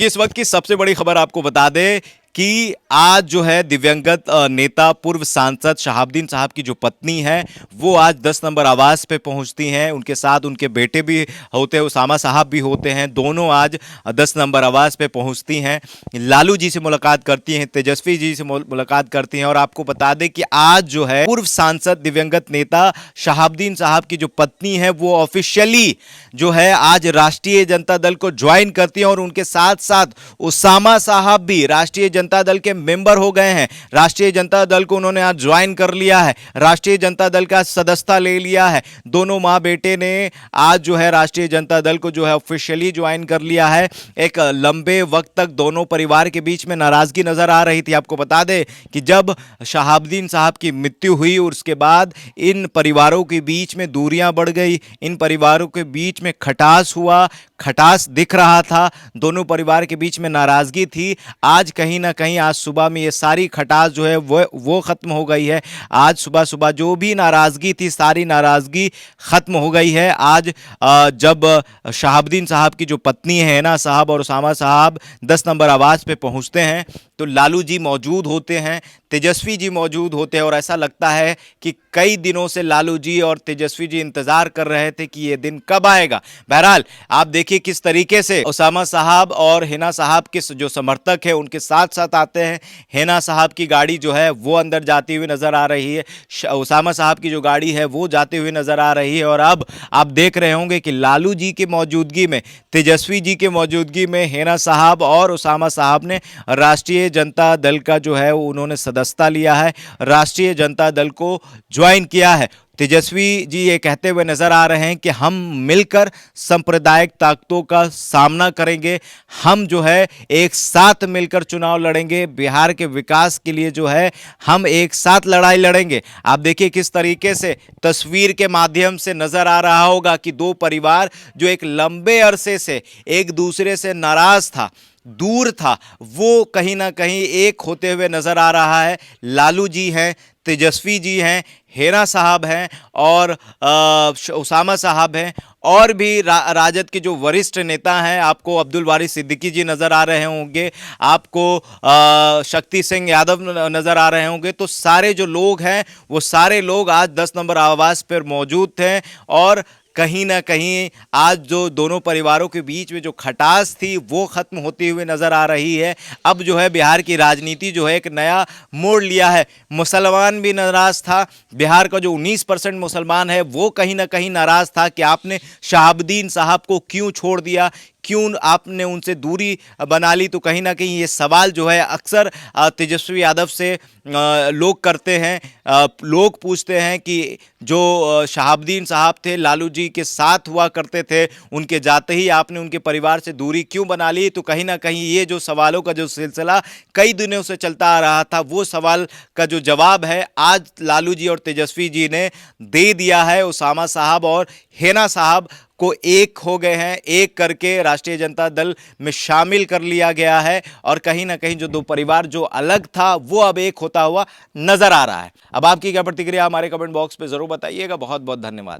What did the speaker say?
इस वक्त की सबसे बड़ी खबर आपको बता दें कि आज जो है दिवंगत नेता पूर्व सांसद शहाबुद्दीन साहब की जो पत्नी है वो आज 10 नंबर आवास पे पहुंचती हैं। उनके साथ उनके बेटे भी होते हैं, उसामा साहब भी होते हैं। दोनों आज 10 नंबर आवास पे पहुंचती हैं, लालू जी से मुलाकात करती हैं, तेजस्वी जी से मुलाकात करती हैं। और आपको बता दें कि आज जो है पूर्व सांसद दिवंगत नेता शहाबुद्दीन साहब की जो पत्नी है वो ऑफिशियली जो है आज राष्ट्रीय जनता दल को ज्वाइन करती है। और उनके साथ साथ उसामा साहब भी राष्ट्रीय जनता दल के मेंबर हो गए हैं। राष्ट्रीय जनता दल को उन्होंने आज ज्वाइन कर लिया है, राष्ट्रीय जनता दल का सदस्यता ले लिया है। दोनों मां बेटे ने आज जो है राष्ट्रीय जनता दल को जो है ऑफिशियली ज्वाइन कर लिया है। एक लंबे वक्त तक दोनों परिवार के बीच में नाराजगी नजर आ रही थी। आपको बता दें कि जब शहाबुद्दीन साहब की मृत्यु हुई उसके बाद इन परिवारों के बीच में दूरियां बढ़ गई, इन परिवारों के बीच में खटास हुआ, खटास दिख रहा था, दोनों परिवार के बीच में नाराजगी थी। आज कहीं ना कहीं आज सुबह में ये सारी खटास जो है वो खत्म हो गई है। आज सुबह सुबह जो भी नाराजगी थी सारी नाराजगी खत्म हो गई है। आज जब शहाबुद्दीन साहब की जो पत्नी है हिना साहब और उसामा साहब 10 नंबर आवास पे पहुंचते हैं तो लालू जी मौजूद होते हैं, तेजस्वी जी मौजूद होते हैं। और ऐसा लगता है कि कई दिनों से लालू जी और तेजस्वी जी इंतजार कर रहे थे कि ये दिन कब आएगा। बहरहाल आप देखिए किस तरीके से उसामा साहब और हिना साहब के जो समर्थक है उनके साथ साथ आते हैं। हिना साहब की गाड़ी जो है वो अंदर जाती हुई नजर आ रही है, उसामा साहब की जो गाड़ी है वो जाते हुए नजर आ रही है। और अब आप देख रहे होंगे कि लालू जी की मौजूदगी में, तेजस्वी जी की मौजूदगी में हिना साहब और उसामा साहब ने राष्ट्रीय जनता दल का जो है उन्होंने सदस्यता लिया है, राष्ट्रीय जनता दल को ज्वाइन किया है। तेजस्वी जी ये कहते हुए नजर आ रहे हैं कि हम मिलकर सांप्रदायिक ताकतों का सामना करेंगे, हम जो है एक साथ मिलकर चुनाव लड़ेंगे, बिहार के विकास के लिए जो है हम एक साथ लड़ाई लड़ेंगे। आप देखिए किस तरीके से तस्वीर के माध्यम से नजर आ रहा होगा कि दो परिवार जो एक लंबे अरसे से एक दूसरे से नाराज था, दूर था, वो कहीं ना कहीं एक होते हुए नजर आ रहा है। लालू जी हैं, तेजस्वी जी हैं, हिना साहब हैं और उसामा साहब हैं और भी राजद के जो वरिष्ठ नेता हैं। आपको अब्दुल वारिस सिद्दीकी जी नज़र आ रहे होंगे, आपको शक्ति सिंह यादव नज़र आ रहे होंगे। तो सारे जो लोग हैं वो सारे लोग आज 10 नंबर आवास पर मौजूद थे। और कहीं ना कहीं आज जो दोनों परिवारों के बीच में जो खटास थी वो खत्म होती हुई नजर आ रही है। अब जो है बिहार की राजनीति जो है एक नया मोड़ लिया है। मुसलमान भी नाराज था, बिहार का जो 19% मुसलमान है वो कहीं ना कहीं नाराज था कि आपने शहाबुद्दीन साहब को क्यों छोड़ दिया, क्यों आपने उनसे दूरी बना ली। तो कहीं ना कहीं ये सवाल जो है अक्सर तेजस्वी यादव से लोग करते हैं, लोग पूछते हैं कि जो शहाबुद्दीन साहब थे लालू जी के साथ हुआ करते थे, उनके जाते ही आपने उनके परिवार से दूरी क्यों बना ली। तो कहीं ना कहीं ये जो सवालों का जो सिलसिला कई दिनों से चलता आ रहा था वो सवाल का जो जवाब है आज लालू जी और तेजस्वी जी ने दे दिया है। उसामा साहब और हिना साहब को एक हो गए हैं, एक करके राष्ट्रीय जनता दल में शामिल कर लिया गया है। और कहीं ना कहीं जो दो परिवार जो अलग था वो अब एक होता हुआ नजर आ रहा है। अब आपकी क्या प्रतिक्रिया हमारे कमेंट बॉक्स पे जरूर बताइएगा। बहुत बहुत धन्यवाद।